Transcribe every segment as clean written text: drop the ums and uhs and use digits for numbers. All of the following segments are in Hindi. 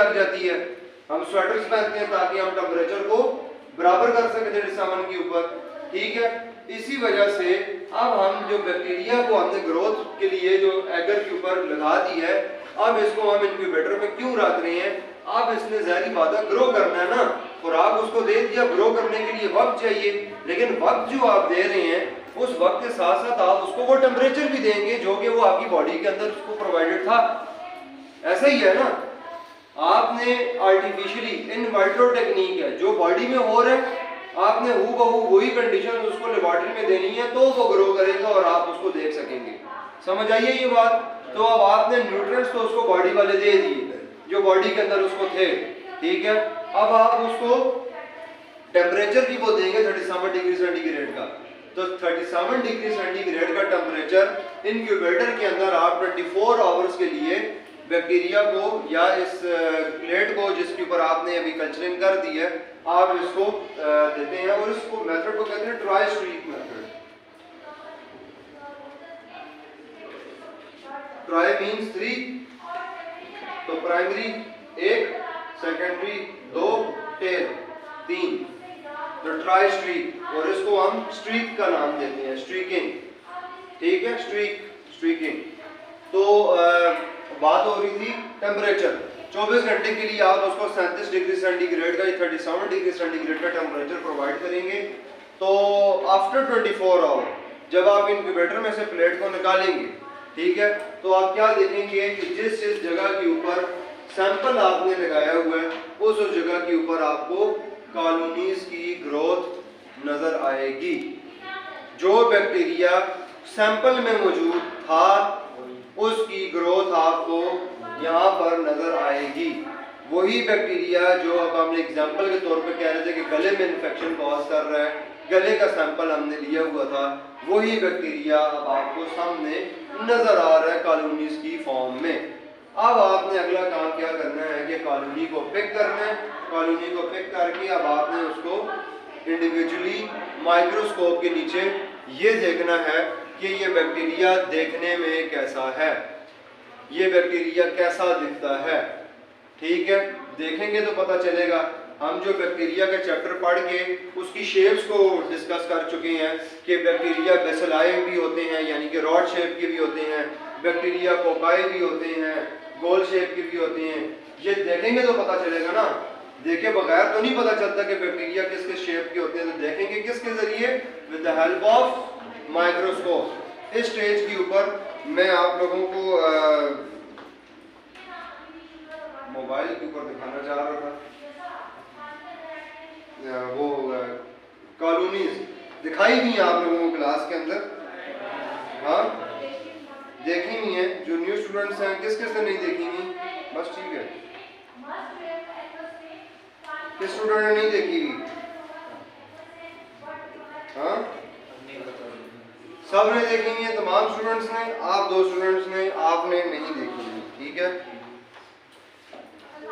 लग जाती है। हम स्वेटर्स पहनते हैं ताकि हम टेम्परेचर को बराबर कर सकें 37 के ऊपर, ठीक है। इसी वजह से अब हम जो बैक्टीरिया को हमने ग्रोथ के लिए जो एगर के ऊपर लगा दी है, अब इसको हम इंक्यूबेटर में क्यों रख रहे हैं? अब इसने ज़ाहिर बात है ग्रो करना है ना, खुराक उसको दे दिया, ग्रो करने के लिए वक्त चाहिए, लेकिन वक्त जो आप दे रहे हैं उस वक्त के साथ साथ आप उसको वो टेम्परेचर भी देंगे जो कि वो आपकी बॉडी के अंदर उसको प्रोवाइडेड था। ऐसा ही है ना, आपने आर्टिफिशियली इन वाइट्रो टेक्निक है जो बॉडी में हो रहा है, आपने हूबहू वही कंडीशन उसको लेबोरेटरी में देनी है तो वो ग्रो करेगा और आप उसको देख सकेंगे। समझ आइए ये बात? तो अब आपने न्यूट्रिएंट्स तो उसको बॉडी वाले दे दिए जो बॉडी के अंदर उसको थे, ठीक है। अब आप उसको टेम्परेचर भी वो देंगे 37 डिग्री सेंटीग्रेड का, तो 37 डिग्री सेंटीग्रेड का टेम्परेचर इनक्यूबेटर के अंदर आप 24 आवर्स के लिए बैक्टीरिया को या इस प्लेट को जिसके ऊपर आपने अभी कल्चरिंग कर दी है, आप इसको देते हैं और इसको मेथड को कहते हैं try streak method. Try means 3, तो प्राइमरी 1, सेकेंडरी 2, टेल 3, तो ट्राई स्ट्रीक, और इसको हम स्ट्रीक का नाम देते हैं, स्ट्रीकिंग, ठीक है, स्ट्रीकिंग। तो बात हो रही थी टेम्परेचर, 24 घंटे के लिए आप उसको 37 डिग्री सेंटीग्रेड का या 37 डिग्री सेंटीग्रेड का टेम्परेचर प्रोवाइड करेंगे। तो आफ्टर 24 आवर जब आप इंक्यूबेटर में से प्लेट को निकालेंगे, ठीक है, तो आप क्या देखेंगे कि जिस जगह के ऊपर सैंपल आपने लगाया हुआ है उस जगह के ऊपर आपको कॉलोनीज की ग्रोथ नजर आएगी। जो बैक्टीरिया सैंपल में मौजूद था उसकी ग्रोथ आपको यहाँ पर नजर आएगी। वही बैक्टीरिया जो अब हमने एग्जांपल के तौर पे कह रहे थे कि गले में इन्फेक्शन कॉज कर रहा है, गले का सैंपल हमने लिया हुआ था, वही बैक्टीरिया अब आपको सामने नजर आ रहा है कॉलोनीज की फॉर्म में। अब आपने अगला काम क्या करना है कि कॉलोनी को पिक करना है। कॉलोनी को पिक करके अब आपने उसको इंडिविजुअली माइक्रोस्कोप के नीचे ये देखना है कि ये बैक्टीरिया देखने में कैसा है, ये बैक्टीरिया कैसा दिखता है, ठीक है। देखेंगे तो पता चलेगा। हम जो बैक्टीरिया का चैप्टर पढ़ के उसकी शेप्स को डिस्कस कर चुके हैं कि बैक्टीरिया बेसिलाई भी होते हैं, यानी कि रॉड शेप के भी होते हैं, बैक्टीरिया कोकाई भी होते हैं, गोल शेप के भी होते हैं। ये देखेंगे तो पता चलेगा ना, देखे बगैर तो नहीं पता चलता कि बैक्टीरिया किस किस शेप के होते हैं। तो देखेंगे किसके जरिए? With the help of microscope. इस स्टेज के ऊपर मैं आप लोगों को मोबाइल के ऊपर दिखाना चाह रहा था, वो कॉलोनीज दिखाई हुई हैं आप लोगों को क्लास के अंदर, हाँ देखी हुई हैं। जो न्यू स्टूडेंट्स हैं किस किस ने नहीं देखी हुई? बस ठीक है, किस स्टूडेंट ने नहीं देखी हुई? हाँ सब ने देखी हुई है, तमाम स्टूडेंट्स ने। आप 2 स्टूडेंट्स ने आपने नहीं देखी हुई, ठीक है।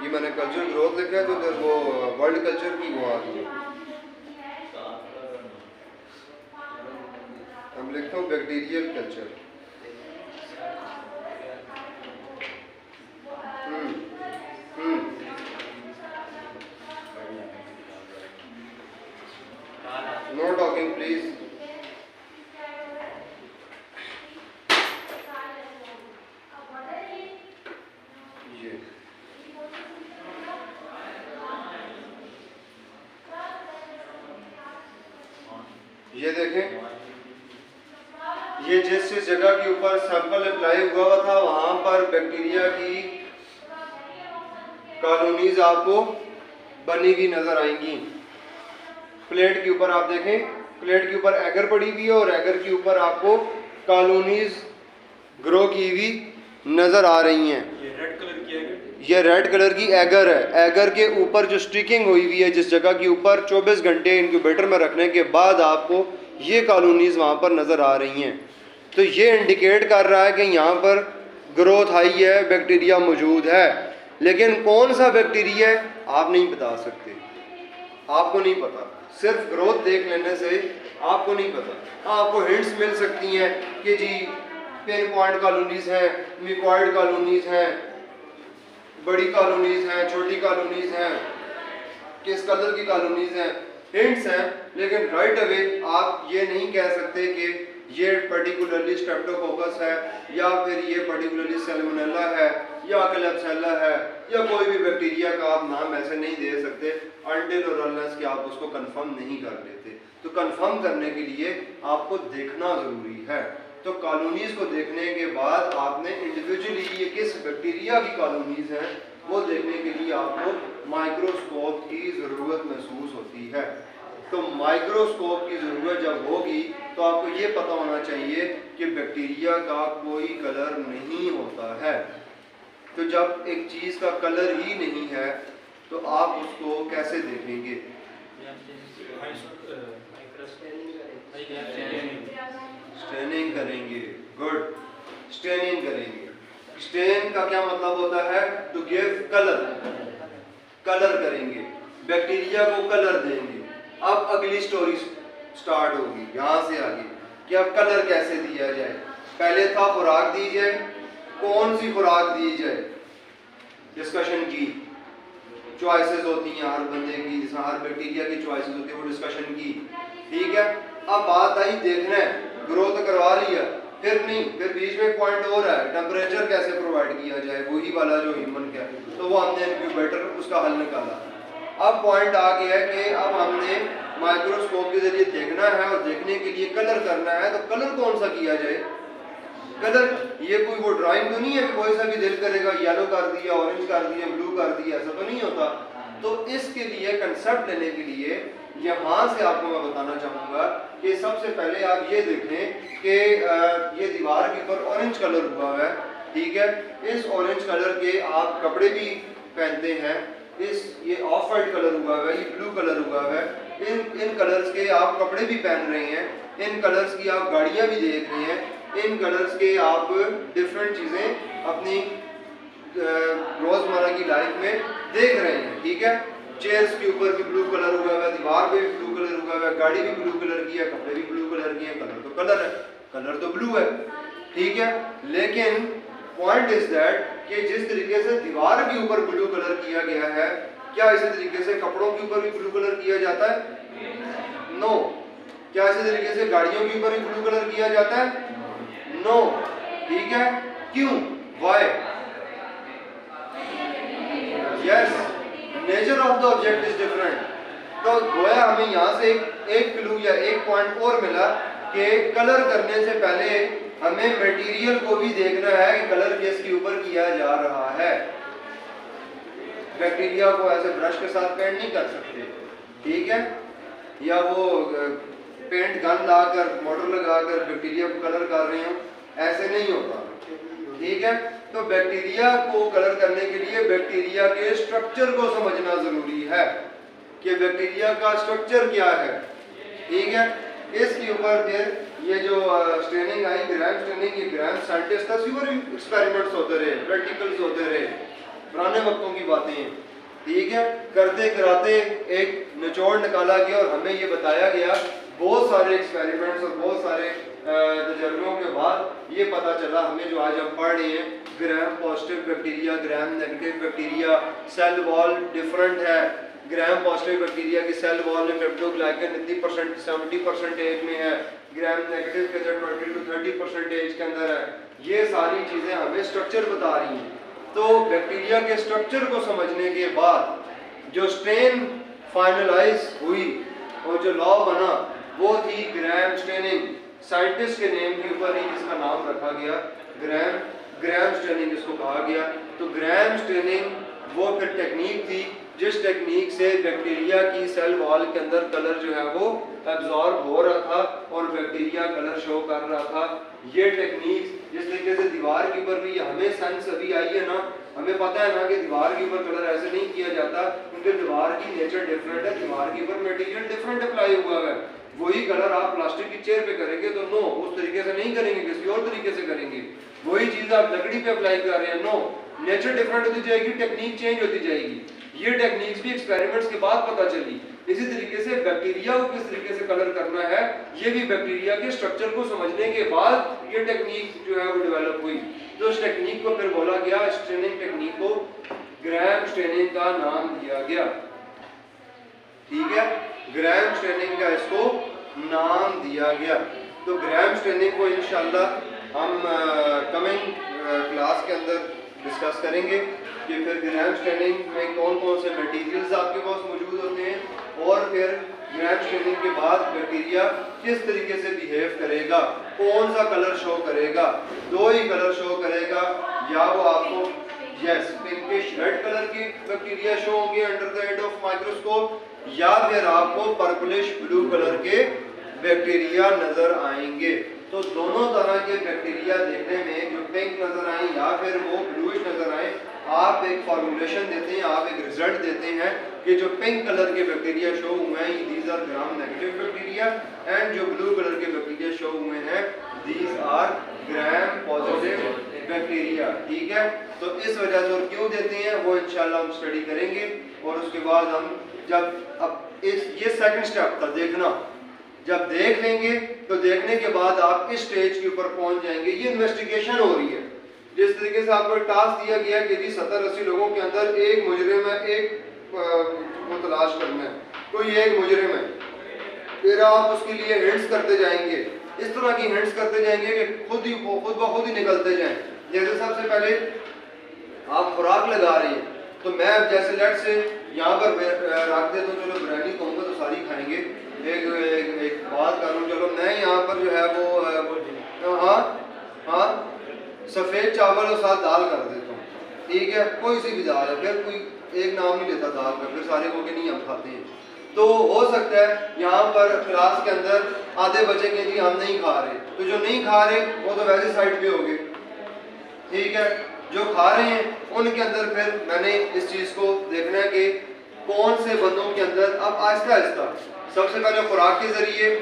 ये मैंने कल्चर ग्रोथ लिखा है तो वो वर्ल्ड कल्चर की वो आ गई है। हम लिखता हूँ bacterial culture. Know talking please. ये देखें, ये जिस जगह के ऊपर सैंपल अप्लाई हुआ था वहां पर बैक्टीरिया की कॉलोनीज आपको बनी हुई नजर आएंगी। प्लेट के ऊपर आप देखें, प्लेट के ऊपर एगर पड़ी हुई है और एगर के ऊपर आपको कॉलोनीज ग्रो की हुई नजर आ रही हैं। ये रेड कलर की एगर, ये रेड कलर की एगर है। एगर के ऊपर जो स्टिकिंग हुई हुई है जिस जगह के ऊपर 24 घंटे इंक्यूबेटर में रखने के बाद आपको ये कॉलोनीज वहाँ पर नज़र आ रही हैं। तो ये इंडिकेट कर रहा है कि यहाँ पर ग्रोथ आई है, बैक्टीरिया मौजूद है। लेकिन कौन सा बैक्टीरिया है आप नहीं बता सकते, आपको नहीं पता। सिर्फ ग्रोथ देख लेने से आपको नहीं पता। आपको हिंट्स मिल सकती हैं कि जी पिन पॉइंट कॉलोनीज हैं, मिकॉइड कॉलोनीज हैं, बड़ी कॉलोनीज हैं, छोटी कॉलोनीज हैं, किस कलर की कॉलोनीज हैं, हिंट्स हैं, लेकिन राइट अवे आप ये नहीं कह सकते कि ये पर्टिकुलरली स्ट्रेप्टोकोकस है या फिर ये पर्टिकुलरली सैल्मोनेला है या क्लेप्सिला है या कोई भी बैक्टीरिया का आप नाम ऐसे नहीं दे सकते अनटिल और अनलेस कि आप उसको कंफर्म नहीं कर लेते। तो कंफर्म करने के लिए आपको देखना ज़रूरी है। तो कॉलोनीज को देखने के बाद आपने इंडिविजुअली ये किस बैक्टीरिया की कॉलोनीज हैं वो देखने के लिए आपको माइक्रोस्कोप की ज़रूरत महसूस होती है। तो माइक्रोस्कोप की ज़रूरत जब होगी तो आपको ये पता होना चाहिए कि बैक्टीरिया का कोई कलर नहीं होता है। तो जब एक चीज़ का कलर ही नहीं है तो आप उसको कैसे देखेंगे? स्टेनिंग करेंगे। गुड, स्टेनिंग करेंगे। स्टेन का क्या मतलब होता है? टू गिव कलर, कलर करेंगे, बैक्टीरिया को कलर देंगे। अब अगली स्टोरी स्टार्ट होगी यहाँ से आगे कि अब कलर कैसे दिया जाए। पहले था खुराक दी जाए, कौन सी खुराक दी जाए डिस्कशन की, चॉइसेस होती हैं हर बंदे की, जिसमें हर बैक्टीरिया की चॉइसेस होती है, वो डिस्कशन की, ठीक है। अब बात आई देखना है, ग्रोथ करवा लिया, फिर नहीं, फिर बीच में पॉइंट हो रहा है टेम्परेचर कैसे प्रोवाइड किया जाए, वही वाला जो ह्यूमन का, तो वो हमने इनक्यूबेटर उसका हल निकाला। अब पॉइंट आ गया कि अब हमने माइक्रोस्कोप के जरिए देखना है और देखने के लिए कलर करना है, तो कलर कौन सा किया जाए? कलर ये कोई वो ड्राइंग तो नहीं है कि कोई सा भी दिल करेगा येलो कर दिया, ऑरेंज कर दिया, ब्लू कर दिया, ऐसा तो नहीं होता। तो इसके लिए कंसेप्ट लेने के लिए यहाँ से आपको मैं बताना चाहूँगा कि सबसे पहले आप ये देखें कि ये दीवार के ऊपर ऑरेंज कलर हुआ है, ठीक है। इस ऑरेंज कलर के आप कपड़े भी पहनते हैं, ये ऑफ वाइट कलर हुआ है, ये ब्लू कलर हुआ है, इन कलर्स के आप कपड़े भी पहन रहे हैं, इन कलर्स की आप गाड़ियाँ भी देख रहे हैं, इन कलर्स के आप डिफरेंट चीज़ें अपनी रोज़मर्रा की लाइफ में देख रहे हैं, ठीक है। चेयर्स के ऊपर भी ब्लू कलर हुआ है, दीवार पे भी ब्लू कलर हुआ है, गाड़ी भी ब्लू कलर की है, कपड़े भी ब्लू कलर की है, कलर तो कलर है, कलर तो ब्लू है, ठीक है। लेकिन पॉइंट इज दैट कि जिस तरीके से दीवार के ऊपर ब्लू कलर किया गया है, क्या इसी तरीके से कपड़ों के ऊपर भी ब्लू कलर किया जाता है? नो। क्या इसी तरीके से गाड़ियों के ऊपर भी ब्लू कलर किया जाता है? नो, ठीक है। क्यों? Why? Yes, nature of the object is different. तो गोया हमें यहाँ से एक क्लू या एक पॉइंट और मिला कि कलर करने से पहले हमें मटेरियल को भी देखना है कि कलर किसके ऊपर किया जा रहा है। बैक्टीरिया को ऐसे ब्रश के साथ पेंट नहीं कर सकते, ठीक है, या वो पेंट गन लाकर मोटर लगाकर बैक्टीरिया को कलर कर रहे हो, ऐसे नहीं होता, ठीक है। तो बैक्टीरिया को कलर करने के लिए बैक्टीरिया के स्ट्रक्चर को समझना जरूरी है कि बैक्टीरिया का स्ट्रक्चर क्या है, ठीक है। इसके ऊपर फिर ये जो स्ट्रेनिंग आई, ग्राम स्ट्रेनिंग, ये ग्राम साइंटिस्ट था, एक्सपेरिमेंट्स होते रहे, प्रैक्टिकल्स होते रहे, पुराने वक्तों की बातें हैं, ठीक है। करते कराते एक निचोड़ निकाला गया और हमें ये बताया गया बहुत सारे एक्सपेरिमेंट्स और बहुत सारे तजर्बों के बाद ये पता चला हमें, जो आज हम पढ़ रहे हैं, gram positive bacteria, gram negative bacteria, cell wall different है। ग्राम पॉजिटिव बैक्टीरिया की सेल वॉल में पेप्टोग्लाइकन इतनी परसेंट 70% में है, ग्राम नेगेटिव के अंदर 20 to 30% के अंदर है। ये सारी चीज़ें हमें स्ट्रक्चर बता रही हैं। तो बैक्टीरिया के स्ट्रक्चर को समझने के बाद जो स्ट्रेन फाइनलाइज हुई और जो लॉ बना वो थी ग्राम स्ट्रेनिंग। साइंटिस्ट के नेम के ऊपर ही इसका नाम रखा गया, ग्राम स्ट्रेनिंग इसको कहा गया। तो ग्राम स्ट्रेनिंग वो फिर टेक्निक थी जिस टेक्निक से बैक्टीरिया की सेल वॉल के अंदर कलर जो है वो एब्जॉर्ब हो रहा था और बैक्टीरिया कलर शो कर रहा था। ये टेक्निक जिस तरीके से दीवार के ऊपर भी हमें साइंस अभी आई है ना, हमें पता है ना कि दीवार के ऊपर कलर ऐसे नहीं किया जाता क्योंकि दीवार की नेचर डिफरेंट है, दीवार के ऊपर मटेरियल डिफरेंट अप्लाई हुआ है। वही कलर आप प्लास्टिक की चेयर पे करेंगे तो नो, उस तरीके से नहीं करेंगे, किसी और तरीके से करेंगे। वही चीज आप लकड़ी पे अप्लाई कर रहे हैं, नो, नेचर डिफरेंट होती जाएगी, टेक्निक चेंज होती जाएगी। ये टेक्निक्स भी एक्सपेरिमेंट्स के बाद पता चली। इसी तरीके से बैक्टीरिया को किस तरीके से कलर करना है, ये भी बैक्टीरिया के स्ट्रक्चर को समझने के बाद ये टेक्निक जो है वो डेवलप हुई। तो इस टेक्निक को फिर बोला गया, स्ट्रेनिंग टेक्निक को ग्राहम स्टेनिंग का नाम दिया गया। ठीक है, ग्राहम स्टेनिंग का इसको नाम दिया गया। तो ग्राहम स्टेनिंग को इंशाल्लाह हम कमिंग क्लास के अंदर डिस्कस करेंगे कि फिर ग्राहम स्टेनिंग में कौन कौन से मटेरियल्स आपके पास मौजूद होते हैं और फिर ग्राहम स्टेनिंग के बाद बैक्टीरिया किस तरीके से बिहेव करेगा, कौन सा कलर शो करेगा। दो ही कलर शो करेगा, या वो आपको यस पिंकिश रेड कलर के बैक्टीरिया शो होंगे under the head of microscope, या फिर आपको पर्पलिश ब्लू कलर के बैक्टीरिया नजर आएंगे। तो दोनों तरह के बैक्टीरिया देखने में जो पिंक नजर आए या फिर वो ब्लूइश नजर आए, आप एक फॉर्मुलेशन देते हैं, आप एक रिजल्ट देते हैं कि जो पिंक कलर के बैक्टीरिया शो हुए हैं these are gram negative bacteria, and जो ब्लू कलर के बैक्टीरिया शो हुए हैं these are gram positive bacteria. ठीक है, तो इस वजह से और क्यों देते हैं वो इंशाल्लाह हम स्टडी करेंगे। और उसके बाद हम जब अब ये सेकंड स्टेप था देखना, जब देख लेंगे तो देखने के बाद आप इस स्टेज के ऊपर पहुंच जाएंगे। ये इन्वेस्टिगेशन हो रही है, जिस तरीके से आपको टास्क दिया गया कि जी 70-80 लोगों के अंदर एक मुजरिम है, एक को तलाश करना है, कोई एक मुजरिम है, फिर आप उसके लिए हिंट्स करते जाएंगे, इस तरह की हिंट्स करते जाएंगे कि खुद ब खुद ही निकलते जाएं। जैसे सबसे पहले आप खुराक लगा रहे हैं, तो मैं जैसे लेट से यहाँ पर रख दे तो चलो बिरयानी कहूँगा तो सारी खाएंगे। एक बात करूँ, चलो मैं यहाँ पर जो है वो हाँ सफ़ेद चावल और साथ दाल कर देता हूँ। ठीक है, कोई सी भी दाल है, फिर कोई एक नाम नहीं लेता दाल का, फिर सारे को के नहीं हम खाते हैं। तो हो सकता है यहाँ पर क्लास के अंदर आधे बचेंगे जी हम नहीं खा रहे, तो जो नहीं खा रहे वो तो वैसे साइड पे हो गए। ठीक है, जो खा रहे हैं उनके अंदर फिर मैंने इस चीज़ को देखना है कि कौन से बंदों के अंदर अब आहिस्ता आहिस्ता सबसे पहले खुराक के जरिए